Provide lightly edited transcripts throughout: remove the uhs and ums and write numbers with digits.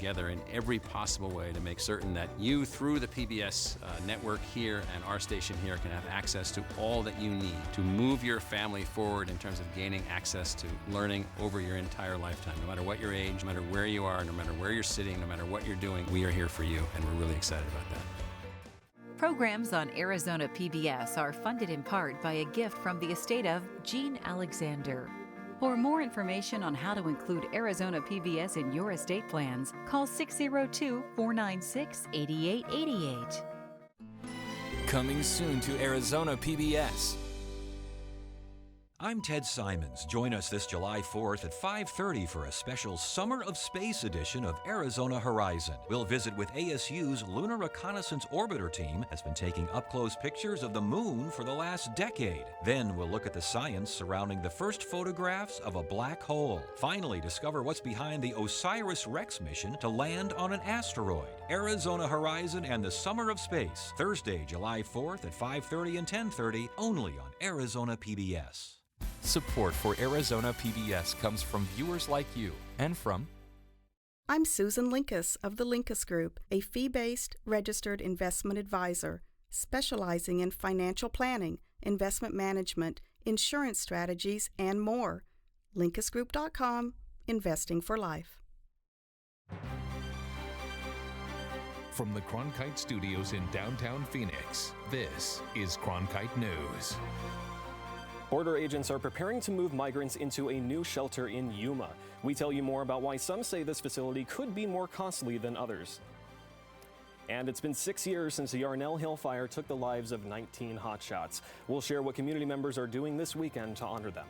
together in every possible way to make certain that you, through the PBS network here and our station here, can have access to all that you need to move your family forward in terms of gaining access to learning over your entire lifetime. No matter what your age, no matter where you are, no matter where you're sitting, no matter what you're doing, we are here for you, and we're really excited about that. Programs on Arizona PBS are funded in part by a gift from the estate of Gene Alexander. For more information on how to include Arizona PBS in your estate plans, call 602-496-8888. Coming soon to Arizona PBS. I'm Ted Simons. Join us this July 4th at 5:30 for a special Summer of Space edition of Arizona Horizon. We'll visit with ASU's Lunar Reconnaissance Orbiter team that's been taking up-close pictures of the moon for the last decade. Then we'll look at the science surrounding the first photographs of a black hole. Finally, discover what's behind the OSIRIS-REx mission to land on an asteroid. Arizona Horizon and the Summer of Space, Thursday, July 4th at 5:30 and 10:30, only on Arizona PBS. Support for Arizona PBS comes from viewers like you and from... I'm Susan Linkus of the Linkus Group, a fee-based registered investment advisor specializing in financial planning, investment management, insurance strategies, and more. LinkusGroup.com, investing for life. From the Cronkite Studios in downtown Phoenix, this is Cronkite News. Border agents are preparing to move migrants into a new shelter in Yuma. We tell you more about why some say this facility could be more costly than others. And it's been 6 years since the Yarnell Hill fire took the lives of 19 hotshots. We'll share what community members are doing this weekend to honor them.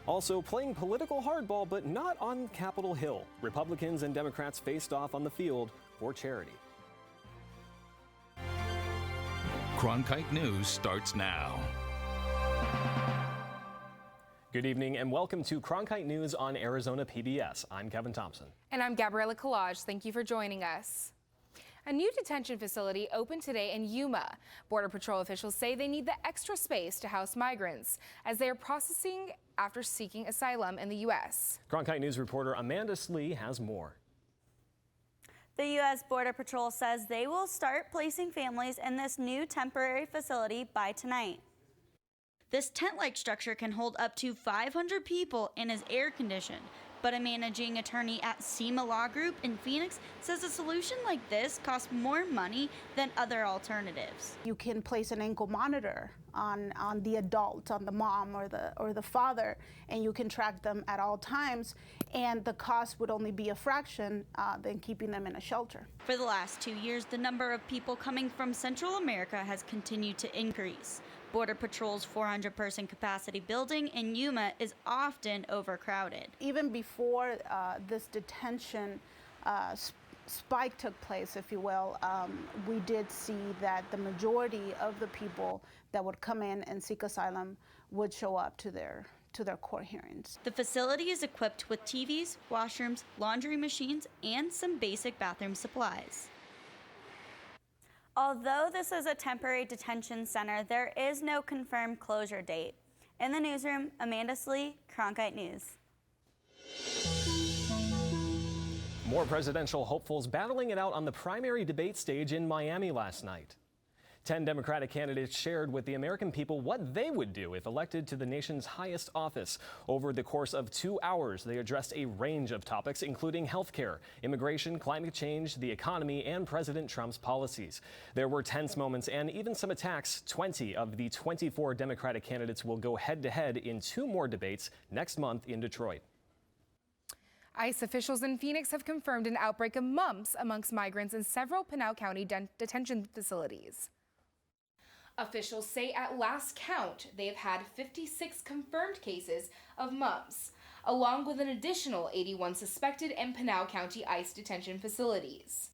Also, playing political hardball, but not on Capitol Hill. Republicans and Democrats faced off on the field for charity. Cronkite News starts now. Good evening and welcome to Cronkite News on Arizona PBS. I'm Kevin Thompson. And I'm Gabriella Collage. Thank you for joining us. A new detention facility opened today in Yuma. Border Patrol officials say they need the extra space to house migrants as they are processing after seeking asylum in the U.S. Cronkite News reporter Amanda Slee has more. The U.S. Border Patrol says they will start placing families in this new temporary facility by tonight. This tent-like structure can hold up to 500 people and is air-conditioned, but a managing attorney at SEMA Law Group in Phoenix says a solution like this costs more money than other alternatives. You can place an ankle monitor on the adult, on the mom or the father, and you can track them at all times, and the cost would only be a fraction than keeping them in a shelter. For the last 2 years, the number of people coming from Central America has continued to increase. Border Patrol's 400-person capacity building in Yuma is often overcrowded. Even before this detention spike took place, if you will, we did see that the majority of the people that would come in and seek asylum would show up to their court hearings. The facility is equipped with TVs, washrooms, laundry machines, and some basic bathroom supplies. Although this is a temporary detention center, there is no confirmed closure date. In the newsroom, Amanda Slee, Cronkite News. More presidential hopefuls battling it out on the primary debate stage in Miami last night. 10 Democratic candidates shared with the American people what they would do if elected to the nation's highest office. Over the course of 2 hours, they addressed a range of topics, including health care, immigration, climate change, the economy, and President Trump's policies. There were tense moments and even some attacks. 20 of the 24 Democratic candidates will go head-to-head in 2 more debates next month in Detroit. ICE officials in Phoenix have confirmed an outbreak of mumps amongst migrants in several Pinal County detention facilities. Officials say at last count, they have had 56 confirmed cases of mumps, along with an additional 81 suspected in Pinal County ICE detention facilities.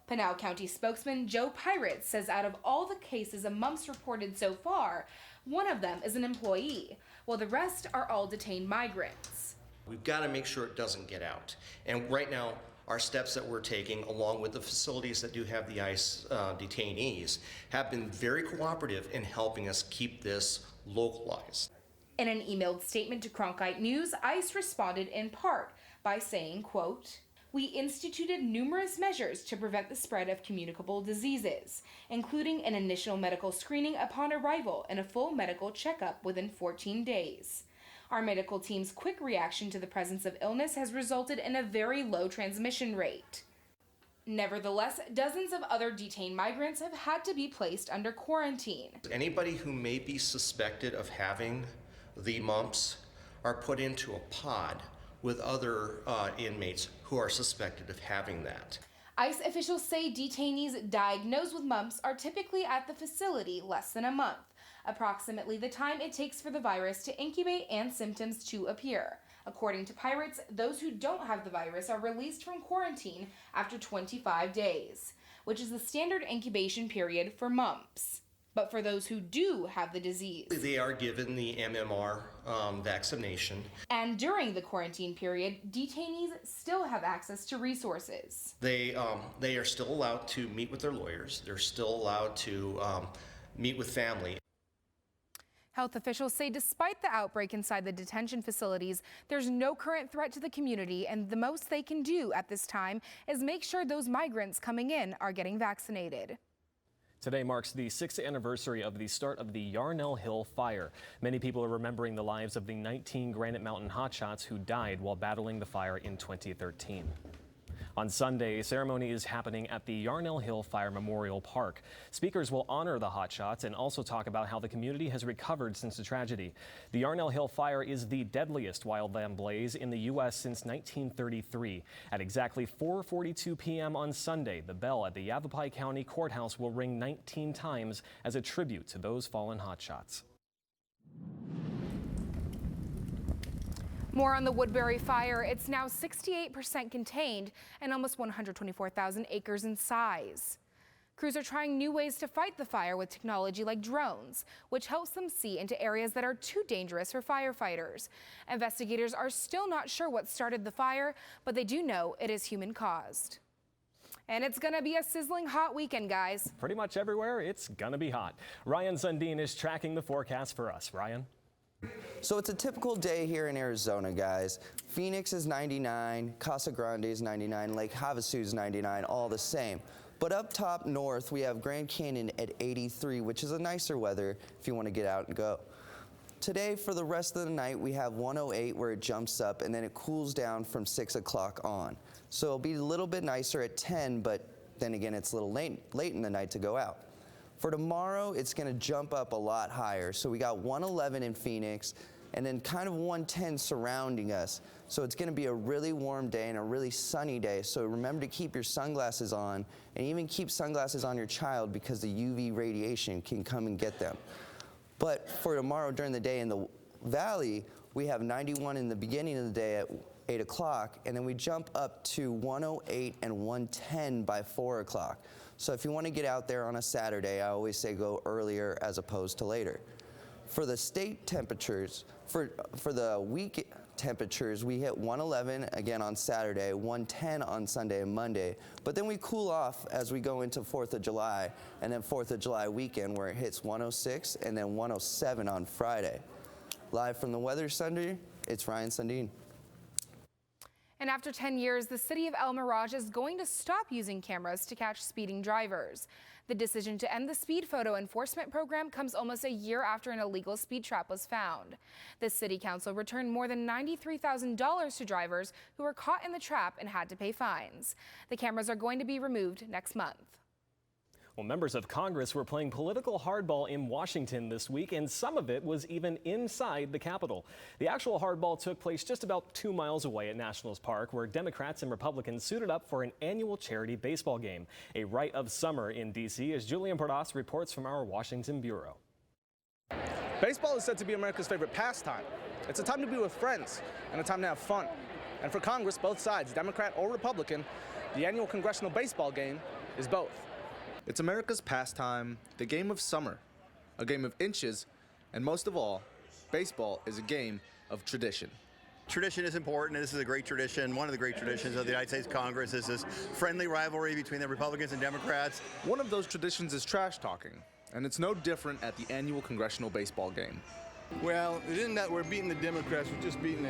Pinal County spokesman Joe Pirates says out of all the cases of mumps reported so far, one of them is an employee, while the rest are all detained migrants. We've got to make sure it doesn't get out. And right now, our steps that we're taking, along with the facilities that do have the ICE detainees, have been very cooperative in helping us keep this localized. In an emailed statement to Cronkite News, ICE responded in part by saying, quote, We instituted numerous measures to prevent the spread of communicable diseases, including an initial medical screening upon arrival and a full medical checkup within 14 days. Our medical team's quick reaction to the presence of illness has resulted in a very low transmission rate. Nevertheless, dozens of other detained migrants have had to be placed under quarantine. Anybody who may be suspected of having the mumps are put into a pod with other inmates who are suspected of having that. ICE officials say detainees diagnosed with mumps are typically at the facility less than a month, approximately the time it takes for the virus to incubate and symptoms to appear. According to Pirates, those who don't have the virus are released from quarantine after 25 days, which is the standard incubation period for mumps. But for those who do have the disease, they are given the MMR vaccination. And during the quarantine period, detainees still have access to resources. They are still allowed to meet with their lawyers. They're still allowed to meet with family. Health officials say despite the outbreak inside the detention facilities, there's no current threat to the community, and the most they can do at this time is make sure those migrants coming in are getting vaccinated. Today marks the 6th anniversary of the start of the Yarnell Hill fire. Many people are remembering the lives of the 19 Granite Mountain hotshots who died while battling the fire in 2013. On Sunday, a ceremony is happening at the Yarnell Hill Fire Memorial Park. Speakers will honor the hotshots and also talk about how the community has recovered since the tragedy. The Yarnell Hill fire is the deadliest wildland blaze in the U.S. since 1933. At exactly 4:42 p.m. on Sunday, the bell at the Yavapai County Courthouse will ring 19 times as a tribute to those fallen hotshots. More on the Woodbury fire. It's now 68% contained and almost 124,000 acres in size. Crews are trying new ways to fight the fire with technology like drones, which helps them see into areas that are too dangerous for firefighters. Investigators are still not sure what started the fire, but they do know it is human caused. And it's gonna be a sizzling hot weekend, guys. Pretty much everywhere, it's gonna be hot. Ryan Sundin is tracking the forecast for us. Ryan? So it's a typical day here in Arizona, guys. Phoenix is 99, Casa Grande is 99, Lake Havasu is 99, all the same. But up top north, we have Grand Canyon at 83, which is a nicer weather if you want to get out and go. Today, for the rest of the night, we have 108 where it jumps up and then it cools down from 6 o'clock on. So it'll be a little bit nicer at 10, but then again, it's a little late in the night to go out. For tomorrow, it's going to jump up a lot higher. So we got 111 in Phoenix and then kind of 110 surrounding us. So it's going to be a really warm day and a really sunny day. So remember to keep your sunglasses on and even keep sunglasses on your child because the UV radiation can come and get them. But for tomorrow during the day in the valley, we have 91 in the beginning of the day at 8 o'clock, and then we jump up to 108 and 110 by 4 o'clock. So if you want to get out there on a Saturday, I always say go earlier as opposed to later. For the state temperatures, for the week temperatures, we hit 111 again on Saturday, 110 on Sunday and Monday, but then we cool off as we go into 4th of July, and then 4th of July weekend where it hits 106 and then 107 on Friday. Live from the Weather Center, it's Ryan Sundin. And after 10 years, the city of El Mirage is going to stop using cameras to catch speeding drivers. The decision to end the speed photo enforcement program comes almost a year after an illegal speed trap was found. The city council returned more than $93,000 to drivers who were caught in the trap and had to pay fines. The cameras are going to be removed next month. Well, members of Congress were playing political hardball in Washington this week, and some of it was even inside the Capitol. The actual hardball took place just about 2 miles away at Nationals Park, where Democrats and Republicans suited up for an annual charity baseball game. A rite of summer in D.C. as Julian Pardas reports from our Washington bureau. Baseball is said to be America's favorite pastime. It's a time to be with friends and a time to have fun. And for Congress, both sides, Democrat or Republican, the annual congressional baseball game is both. It's America's pastime, the game of summer, a game of inches, and most of all, baseball is a game of tradition. Tradition is important, and this is a great tradition. One of the great traditions of the United States Congress is this friendly rivalry between the Republicans and Democrats. One of those traditions is trash talking, and it's no different at the annual congressional baseball game. Well, it isn't that we're beating the Democrats, we're just beating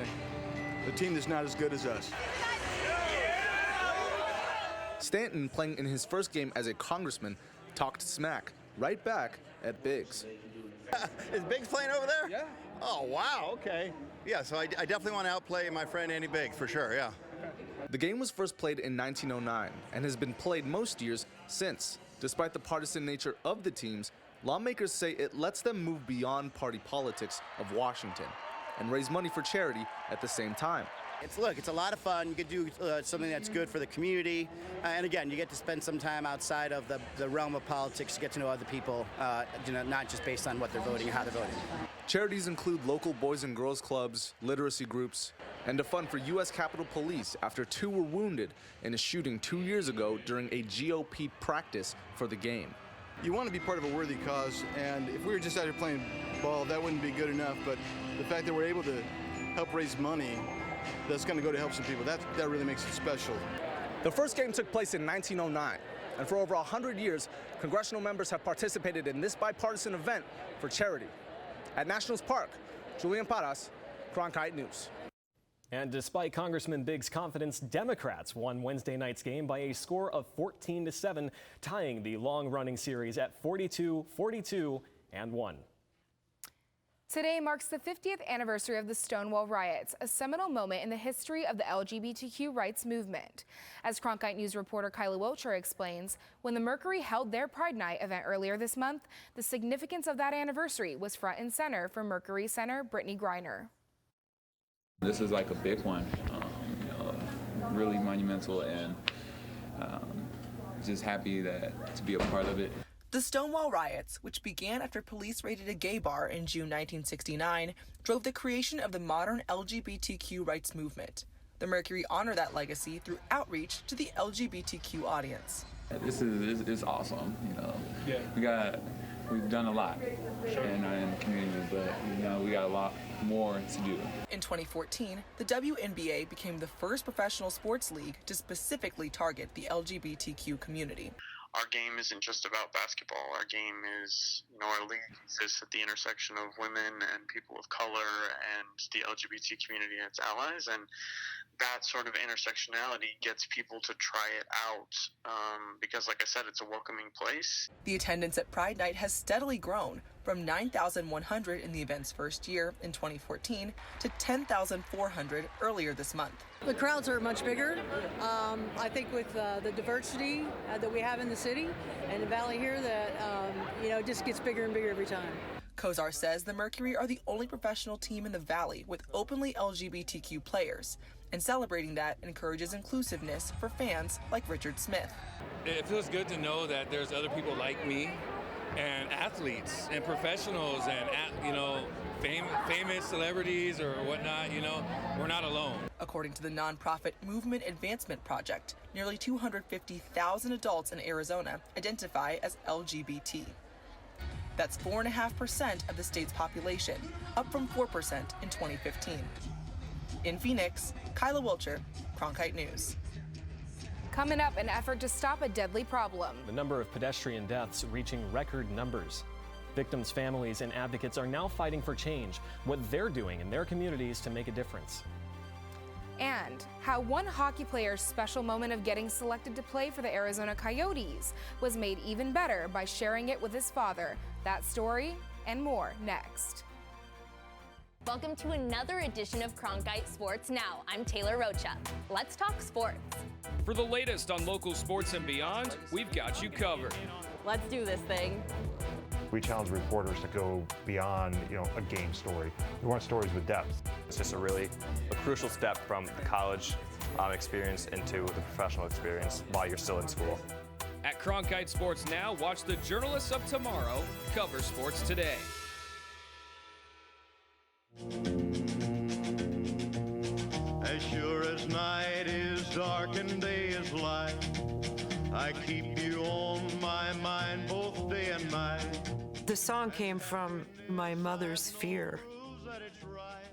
the team that's not as good as us. Stanton, playing in his first game as a congressman, talked smack right back at Biggs. Is Biggs playing over there? Yeah. Oh, wow, okay. Yeah, so I definitely want to outplay my friend Andy Biggs, for sure, yeah. The game was first played in 1909 and has been played most years since. Despite the partisan nature of the teams, lawmakers say it lets them move beyond party politics of Washington and raise money for charity at the same time. It's a lot of fun. You could do something that's good for the community. And again, you get to spend some time outside of the realm of politics to get to know other people, not just based on what they're voting or how they're voting. Charities include local boys and girls clubs, literacy groups, and a fund for U.S. Capitol Police after 2 were wounded in a shooting 2 years ago during a GOP practice for the game. You want to be part of a worthy cause, and if we were just out here playing ball, that wouldn't be good enough. But the fact that we're able to help raise money that's going to go to help some people, that really makes it special. The first game took place in 1909, and for over 100 years, congressional members have participated in this bipartisan event for charity. At Nationals Park, Julian Paras, Cronkite News. And despite Congressman Biggs' confidence, Democrats won Wednesday night's game by a score of 14-7, tying the long-running series at 42-42 and 1. Today marks the 50th anniversary of the Stonewall Riots, a seminal moment in the history of the LGBTQ rights movement. As Cronkite News reporter Kyla Wilcher explains, when the Mercury held their Pride Night event earlier this month, the significance of that anniversary was front and center for Mercury Center Brittany Griner. This is like a big one, really monumental, and just happy to be a part of it. The Stonewall Riots, which began after police raided a gay bar in June 1969, drove the creation of the modern LGBTQ rights movement. The Mercury honored that legacy through outreach to the LGBTQ audience. This is awesome, Yeah. We've done a lot in the community, but we got a lot more to do. In 2014, the WNBA became the first professional sports league to specifically target the LGBTQ community. Our game isn't just about basketball. Our game is, our league exists at the intersection of women and people of color and the LGBT community and its allies, and that sort of intersectionality gets people to try it out because, like I said, it's a welcoming place. The attendance at Pride Night has steadily grown from 9,100 in the event's first year in 2014 to 10,400 earlier this month. The crowds are much bigger. I think with the diversity that we have in the city and the valley here, that it just gets bigger and bigger every time. Kozar says the Mercury are the only professional team in the valley with openly LGBTQ players, and celebrating that encourages inclusiveness for fans like Richard Smith. It feels good to know that there's other people like me, and athletes and professionals and famous celebrities or whatnot. We're not alone. According to the nonprofit Movement Advancement Project, nearly 250,000 adults in Arizona identify as LGBT. That's 4.5% of the state's population, up from 4% in 2015. In Phoenix, Kyla Wilcher, Cronkite News. Coming up, an effort to stop a deadly problem. The number of pedestrian deaths reaching record numbers. Victims' families and advocates are now fighting for change, what they're doing in their communities to make a difference. And how one hockey player's special moment of getting selected to play for the Arizona Coyotes was made even better by sharing it with his father. That story and more next. Welcome to another edition of Cronkite Sports Now. I'm Taylor Rocha. Let's talk sports. For the latest on local sports and beyond, we've got you covered. Let's do this thing. We challenge reporters to go beyond, a game story. We want stories with depth. It's just a crucial step from the college experience into the professional experience while you're still in school. At Cronkite Sports Now, watch the journalists of tomorrow cover sports today. As sure as night is dark and day is light, I keep you on my mind both day and night. The song came from my mother's fear.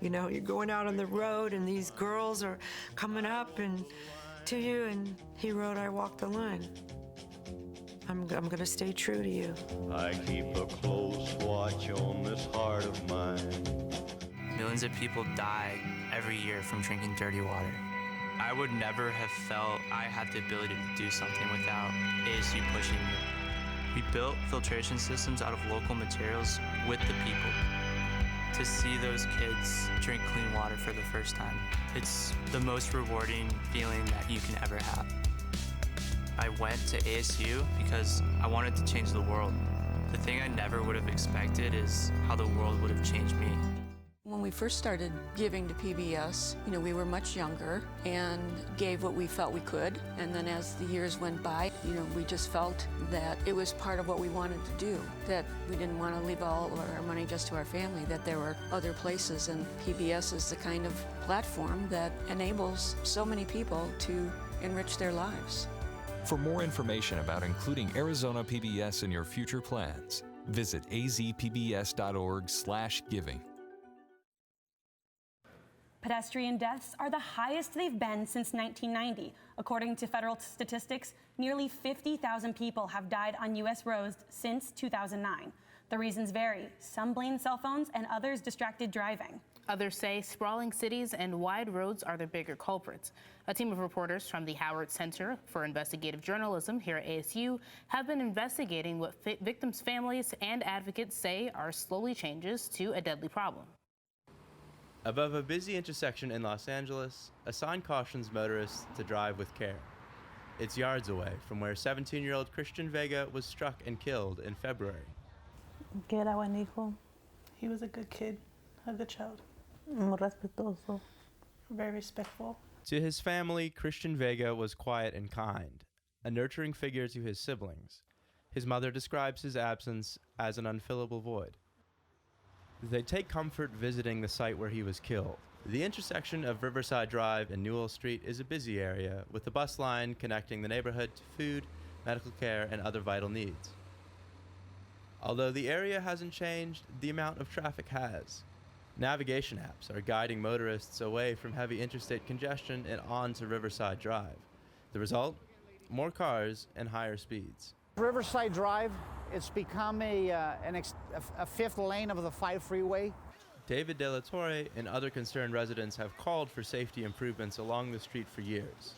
You're going out on the road and these girls are coming up and to you, and he wrote, I walk the line. I'm gonna stay true to you. I keep a close watch on this heart of mine. Millions of people die every year from drinking dirty water. I would never have felt I had the ability to do something without ASU pushing me. We built filtration systems out of local materials with the people. To see those kids drink clean water for the first time, it's the most rewarding feeling that you can ever have. I went to ASU because I wanted to change the world. The thing I never would have expected is how the world would have changed me. When we first started giving to PBS, we were much younger and gave what we felt we could. And then as the years went by, we just felt that it was part of what we wanted to do, that we didn't want to leave all of our money just to our family, that there were other places, and PBS is the kind of platform that enables so many people to enrich their lives. For more information about including Arizona PBS in your future plans, visit azpbs.org/giving. Pedestrian deaths are the highest they've been since 1990. According to federal statistics, nearly 50,000 people have died on U.S. roads since 2009. The reasons vary. Some blame cell phones and others distracted driving. Others say sprawling cities and wide roads are the bigger culprits. A team of reporters from the Howard Center for Investigative Journalism here at ASU have been investigating what victims' families and advocates say are slowly changes to a deadly problem. Above a busy intersection in Los Angeles, a sign cautions motorists to drive with care. It's yards away from where 17-year-old Christian Vega was struck and killed in February. Que era buen hijo. He was a good kid, a good child. Muy respetuoso. Very respectful. To his family, Christian Vega was quiet and kind, a nurturing figure to his siblings. His mother describes his absence as an unfillable void. They take comfort visiting the site where he was killed. The intersection of Riverside Drive and Newell Street is a busy area, with the bus line connecting the neighborhood to food, medical care, and other vital needs. Although the area hasn't changed, the amount of traffic has. Navigation apps are guiding motorists away from heavy interstate congestion and onto Riverside Drive. The result? More cars and higher speeds. Riverside Drive, it's become a fifth lane of the 5 freeway. David De La Torre and other concerned residents have called for safety improvements along the street for years.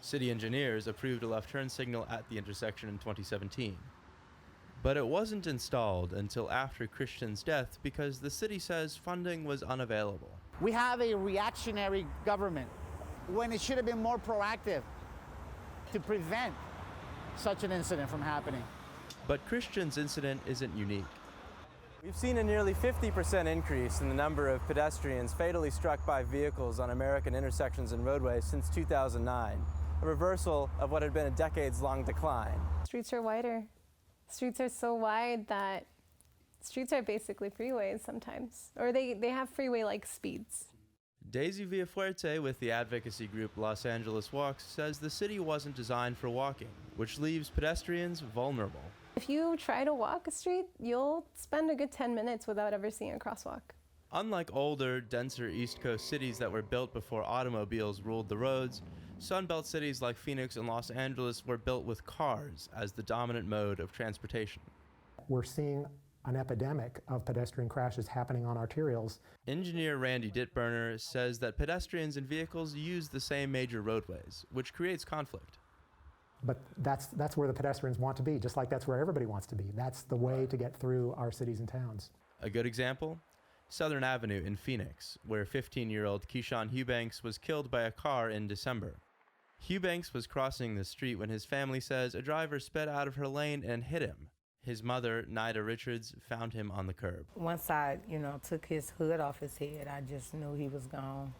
City engineers approved a left turn signal at the intersection in 2017. But it wasn't installed until after Christian's death because the city says funding was unavailable. We have a reactionary government when it should have been more proactive to prevent such an incident from happening. But Christian's incident isn't unique. We've seen a nearly 50% increase in the number of pedestrians fatally struck by vehicles on American intersections and roadways since 2009, a reversal of what had been a decades-long decline. Streets are wider. Streets are so wide that streets are basically freeways sometimes, or they have freeway-like speeds. Daisy Villafuerte with the advocacy group Los Angeles Walks says the city wasn't designed for walking, which leaves pedestrians vulnerable. If you try to walk a street, you'll spend a good 10 minutes without ever seeing a crosswalk. Unlike older, denser East Coast cities that were built before automobiles ruled the roads, Sunbelt cities like Phoenix and Los Angeles were built with cars as the dominant mode of transportation. We're seeing an epidemic of pedestrian crashes happening on arterials. Engineer Randy Dittburner says that pedestrians and vehicles use the same major roadways, which creates conflict. But that's where the pedestrians want to be, just like that's where everybody wants to be. That's the way to get through our cities and towns. A good example? Southern Avenue in Phoenix, where 15-year-old Keyshawn Hubanks was killed by a car in December. Hubanks was crossing the street when his family says a driver sped out of her lane and hit him. His mother, Nida Richards, found him on the curb. Once I, took his hood off his head, I just knew he was gone.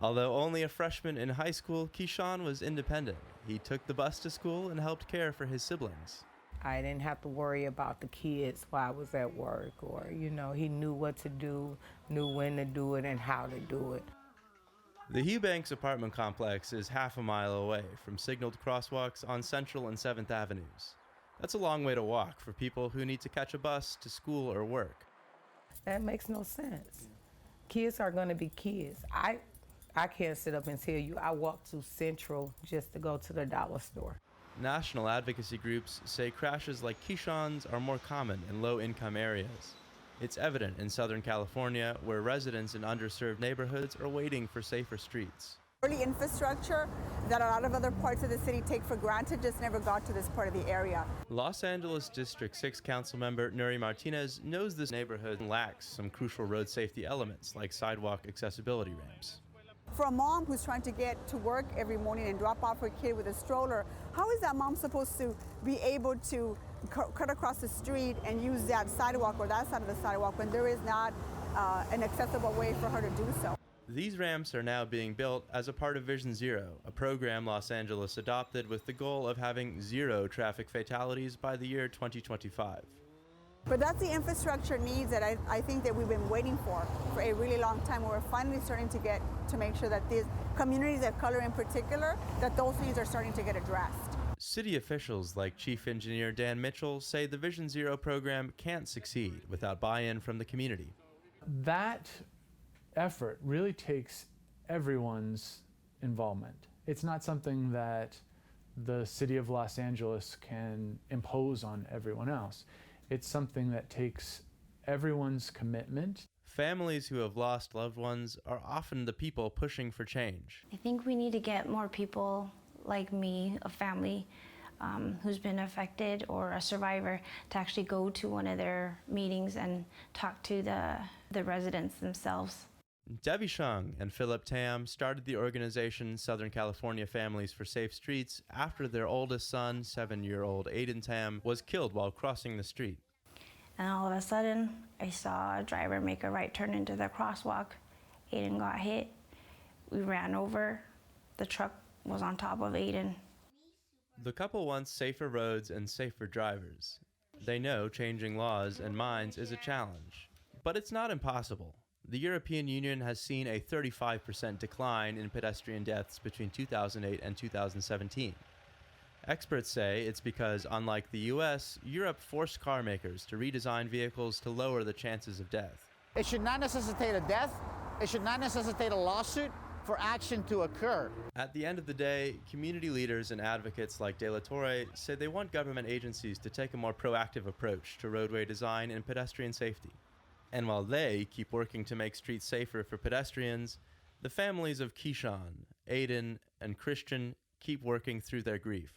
Although only a freshman in high school, Keyshawn was independent. He took the bus to school and helped care for his siblings. I didn't have to worry about the kids while I was at work, or, he knew what to do, knew when to do it and how to do it. The Hubanks apartment complex is half a mile away from signaled crosswalks on Central and 7th Avenues. That's a long way to walk for people who need to catch a bus to school or work. That makes no sense. Kids are going to be kids. I can't sit up and tell you I walked to Central just to go to the dollar store. National advocacy groups say crashes like Keyshawn's are more common in low-income areas. It's evident in Southern California, where residents in underserved neighborhoods are waiting for safer streets. Early infrastructure that a lot of other parts of the city take for granted just never got to this part of the area. Los Angeles District 6 Council member Nuri Martinez knows this neighborhood lacks some crucial road safety elements like sidewalk accessibility ramps. For a mom who's trying to get to work every morning and drop off her kid with a stroller, how is that mom supposed to be able to cut across the street and use that sidewalk or that side of the sidewalk when there is not an accessible way for her to do so? These ramps are now being built as a part of Vision Zero, a program Los Angeles adopted with the goal of having 0 traffic fatalities by the year 2025. But that's the infrastructure needs that I think that we've been waiting for a really long time. We're finally starting to get to make sure that these communities of color in particular, that those needs are starting to get addressed. City officials like Chief Engineer Dan Mitchell say the Vision Zero program can't succeed without buy-in from the community. That effort really takes everyone's involvement. It's not something that the city of Los Angeles can impose on everyone else. It's something that takes everyone's commitment. Families who have lost loved ones are often the people pushing for change. I think we need to get more people like me, a family who's been affected or a survivor, to actually go to one of their meetings and talk to the residents themselves. Debbie Shung and Philip Tam started the organization Southern California Families for Safe Streets after their oldest son, 7-year-old Aiden Tam, was killed while crossing the street. And all of a sudden, I saw a driver make a right turn into the crosswalk. Aiden got hit. We ran over. The truck was on top of Aiden. The couple wants safer roads and safer drivers. They know changing laws and minds is a challenge, but it's not impossible. The European Union has seen a 35% decline in pedestrian deaths between 2008 and 2017. Experts say it's because, unlike the US, Europe forced car makers to redesign vehicles to lower the chances of death. It should not necessitate a death. It should not necessitate a lawsuit for action to occur. At the end of the day, community leaders and advocates like De La Torre say they want government agencies to take a more proactive approach to roadway design and pedestrian safety. And while they keep working to make streets safer for pedestrians, the families of Keyshawn, Aiden, and Christian keep working through their grief.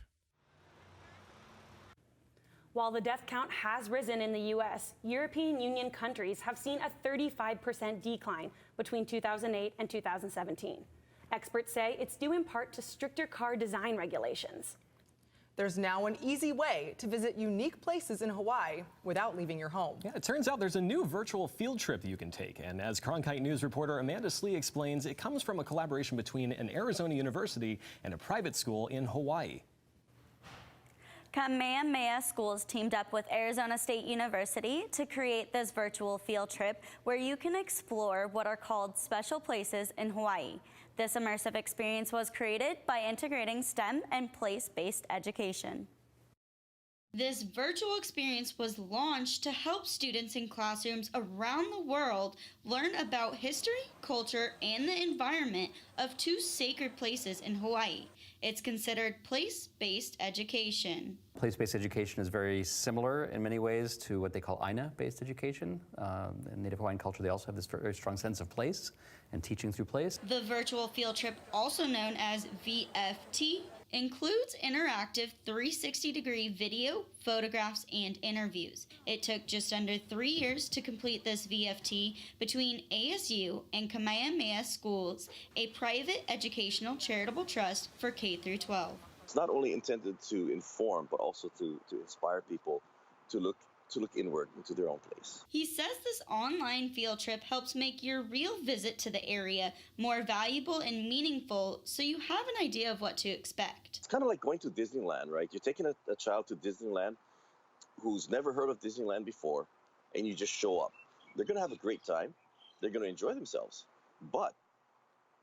While the death count has risen in the U.S., European Union countries have seen a 35% decline between 2008 and 2017. Experts say it's due in part to stricter car design regulations. There's now an easy way to visit unique places in Hawaii without leaving your home. Yeah, it turns out there's a new virtual field trip you can take. And as Cronkite News reporter Amanda Slee explains, it comes from a collaboration between an Arizona university and a private school in Hawaii. Kamehameha Schools teamed up with Arizona State University to create this virtual field trip where you can explore what are called special places in Hawaii. This immersive experience was created by integrating STEM and place-based education. This virtual experience was launched to help students in classrooms around the world learn about history, culture, and the environment of 2 sacred places in Hawaii. It's considered place-based education. Place-based education is very similar in many ways to what they call Aina-based education. In Native Hawaiian culture, they also have this very strong sense of place and teaching through place. The virtual field trip, also known as VFT, includes interactive 360-degree video, photographs, and interviews. It took just under 3 years to complete this VFT between ASU and Kamehameha Schools, a private educational charitable trust for K-12. It's not only intended to inform, but also to inspire people to look inward into their own place. He says this online field trip helps make your real visit to the area more valuable and meaningful, so you have an idea of what to expect. It's kind of like going to Disneyland, right? You're taking a child to Disneyland who's never heard of Disneyland before, and you just show up. They're going to have a great time. They're going to enjoy themselves. But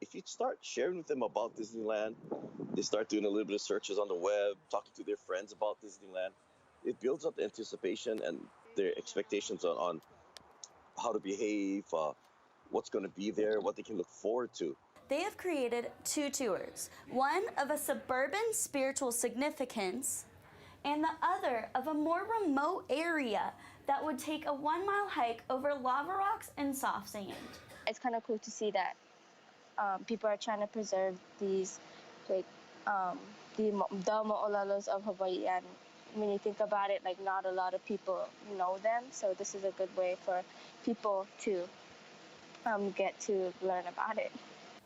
if you start sharing with them about Disneyland, they start doing a little bit of searches on the web, talking to their friends about Disneyland, it builds up the anticipation and their expectations on how to behave, what's going to be there, what they can look forward to. They have created 2 tours, one of a suburban spiritual significance and the other of a more remote area that would take a 1-mile hike over lava rocks and soft sand. It's kind of cool to see that people are trying to preserve these, like, the mo'olalos of Hawaii. And when you think about it, like, not a lot of people know them. So this is a good way for people to get to learn about it.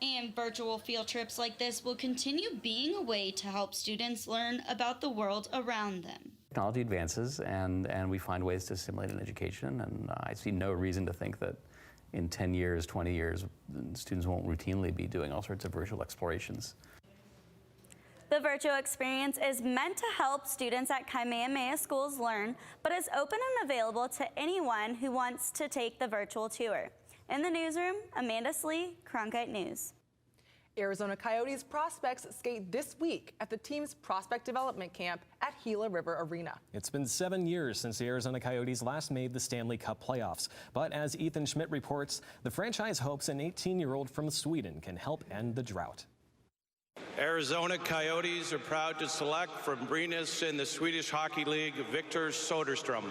And virtual field trips like this will continue being a way to help students learn about the world around them. Technology advances, and we find ways to stimulate an education, and I see no reason to think that in 10 years, 20 years, students won't routinely be doing all sorts of virtual explorations. The virtual experience is meant to help students at Kamehameha schools learn, but is open and available to anyone who wants to take the virtual tour. In the newsroom, Amanda Slee, Cronkite News. Arizona Coyotes prospects skate this week at the team's prospect development camp at Gila River Arena. It's been 7 years since the Arizona Coyotes last made the Stanley Cup playoffs. But as Ethan Schmidt reports, the franchise hopes an 18-year-old from Sweden can help end the drought. Arizona Coyotes are proud to select from Brynäs in the Swedish Hockey League, Victor Soderstrom.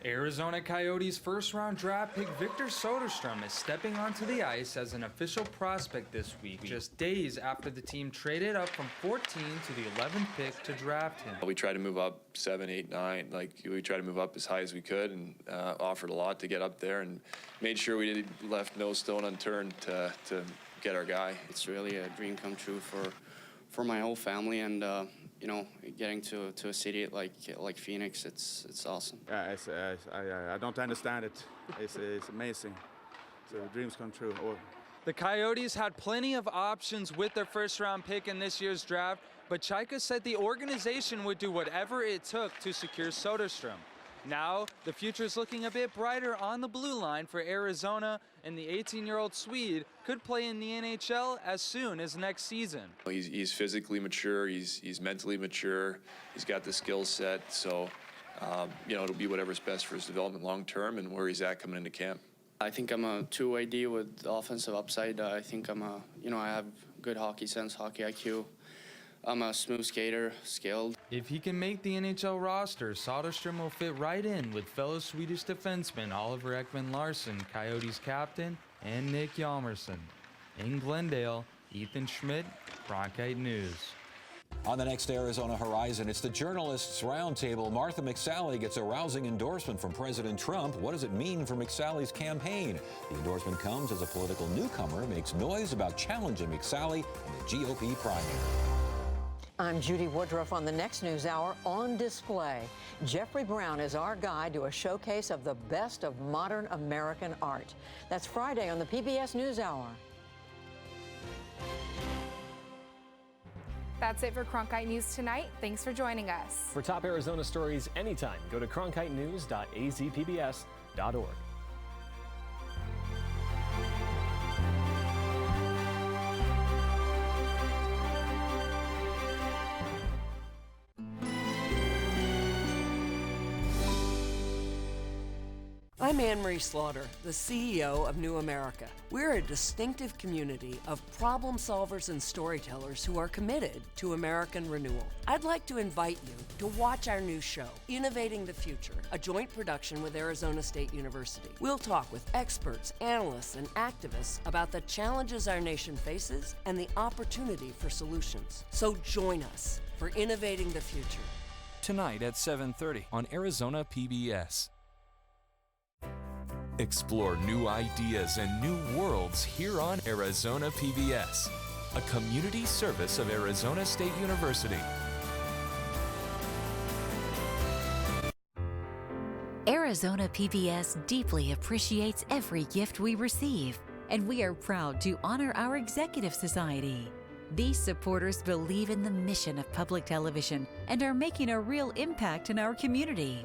Arizona Coyotes first-round draft pick Victor Soderstrom is stepping onto the ice as an official prospect this week, just days after the team traded up from 14 to the 11th pick to draft him. We tried to move up 7, 8, 9. We tried to move up as high as we could, and offered a lot to get up there, and made sure we left no stone unturned to get our guy. It's really a dream come true for my whole family, and you know, getting to a city like Phoenix, it's awesome. Yeah, I don't understand it. It's amazing. So dreams come true. The Coyotes had plenty of options with their first-round pick in this year's draft, but Chaika said the organization would do whatever it took to secure Soderstrom. Now, the future is looking a bit brighter on the blue line for Arizona, and the 18-year-old Swede could play in the NHL as soon as next season. He's physically mature, he's mentally mature, he's got the skill set, so you know, it'll be whatever's best for his development long term and where he's at coming into camp. I think I'm a two-way D with offensive upside. I think I have good hockey sense, hockey IQ. I'm a smooth skater, skilled. If he can make the NHL roster, Soderstrom will fit right in with fellow Swedish defenseman Oliver Ekman-Larsson, Coyotes captain, and Nick Hjalmarsson. In Glendale, Ethan Schmidt, Cronkite News. On the next Arizona Horizon, it's the Journalists Roundtable. Martha McSally gets a rousing endorsement from President Trump. What does it mean for McSally's campaign? The endorsement comes as a political newcomer makes noise about challenging McSally in the GOP primary. I'm Judy Woodruff. On the next News Hour, on display, Jeffrey Brown is our guide to a showcase of the best of modern American art. That's Friday on the PBS NewsHour. That's it for Cronkite News tonight. Thanks for joining us. For top Arizona stories anytime, go to cronkitenews.azpbs.org. I'm Anne-Marie Slaughter, the CEO of New America. We're a distinctive community of problem solvers and storytellers who are committed to American renewal. I'd like to invite you to watch our new show, Innovating the Future, a joint production with Arizona State University. We'll talk with experts, analysts, and activists about the challenges our nation faces and the opportunity for solutions. So join us for Innovating the Future. Tonight at 7:30 on Arizona PBS. Explore new ideas and new worlds here on Arizona PBS, a community service of Arizona State University. Arizona PBS deeply appreciates every gift we receive, and we are proud to honor our Executive Society. These supporters believe in the mission of public television and are making a real impact in our community.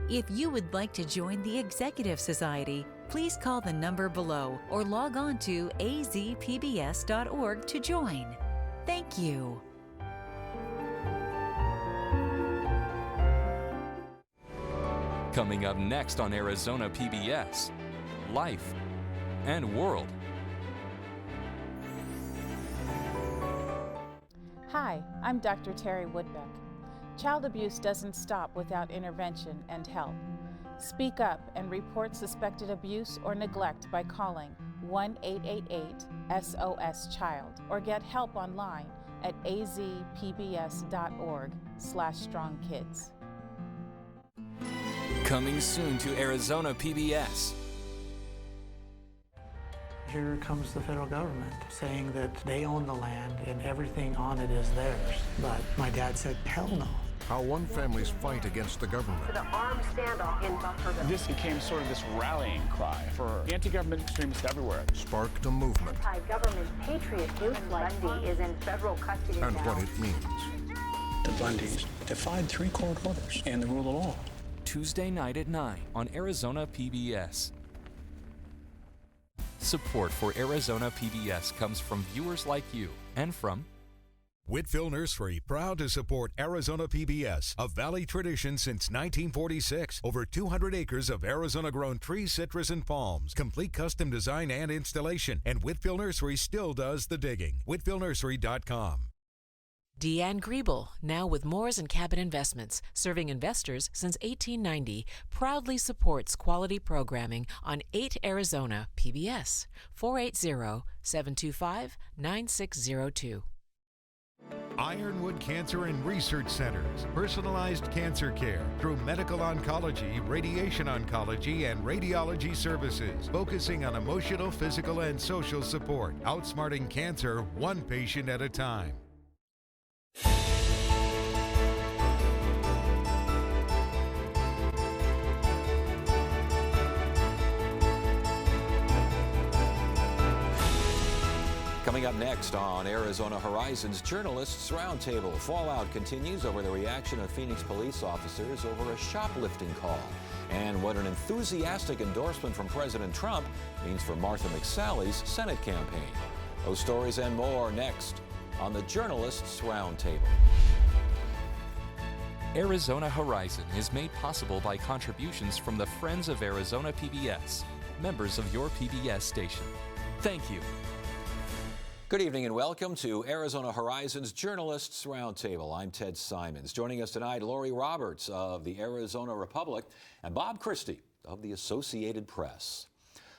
If you would like to join the Executive Society, please call the number below or log on to azpbs.org to join. Thank you. Coming up next on Arizona PBS, Life and World. Hi, I'm Dr. Terry Woodbeck. Child abuse doesn't stop without intervention and help. Speak up and report suspected abuse or neglect by calling 1-888-SOS-CHILD or get help online at azpbs.org/strongkids. Coming soon to Arizona PBS. Here comes the federal government saying that they own the land and everything on it is theirs. But my dad said, hell no. How one family's fight against the government. The armed standoff in Bufferville. This became sort of this rallying cry for anti-government extremists everywhere. Sparked a movement. Anti-government patriot Youth Bundy is in federal custody and now. what it means. The Bundys defied 3 court orders and the rule of law. Tuesday night at 9 on Arizona PBS. Support for Arizona PBS comes from viewers like you and from Whitfill Nursery, proud to support Arizona PBS, a Valley tradition since 1946. Over 200 acres of Arizona-grown trees, citrus, and palms. Complete custom design and installation. And Whitfill Nursery still does the digging. WhitfillNursery.com. Deanne Griebel, now with Moores & Cabot Investments, serving investors since 1890, proudly supports quality programming on 8 Arizona PBS, 480-725-9602. Ironwood Cancer and Research Centers, personalized cancer care through medical oncology, radiation oncology, and radiology services, focusing on emotional, physical, and social support, outsmarting cancer one patient at a time. Coming up next on Arizona Horizon's Journalists Roundtable, fallout continues over the reaction of Phoenix police officers over a shoplifting call, and what an enthusiastic endorsement from President Trump means for Martha McSally's Senate campaign. Those stories and more next on the Journalists Roundtable. Arizona Horizon is made possible by contributions from the Friends of Arizona PBS, members of your PBS station. Thank you. Good evening and welcome to Arizona Horizon's Journalists Roundtable. I'm Ted Simons. Joining us tonight, Lori Roberts of the Arizona Republic and Bob Christie of the Associated Press.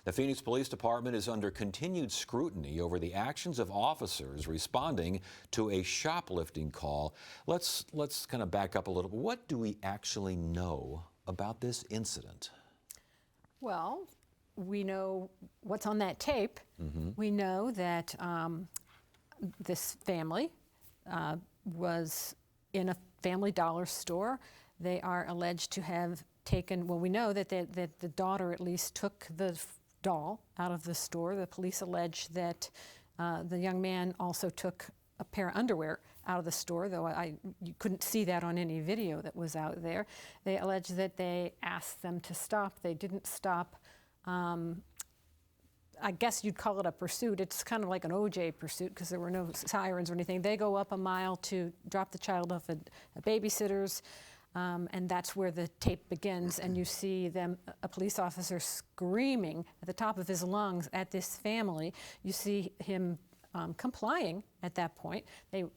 The Phoenix Police Department is under continued scrutiny over the actions of officers responding to a shoplifting call. Let's kind of back up a little bit. What do we actually know about this incident? Well, we know what's on that tape. We know that this family was in a Family Dollar store. They are alleged to have taken, well, we know that the daughter at least took the doll out of the store. The police allege that the young man also took a pair of underwear out of the store, though you couldn't see that on any video that was out there. They allege that they asked them to stop. They didn't stop. I guess you'd call it a pursuit. It's kind of like an OJ pursuit because there were no sirens or anything. They go up a mile to drop the child off at a babysitter's, and that's where the tape begins. And you see a police officer screaming at the top of his lungs at this family. You see him complying at that point. They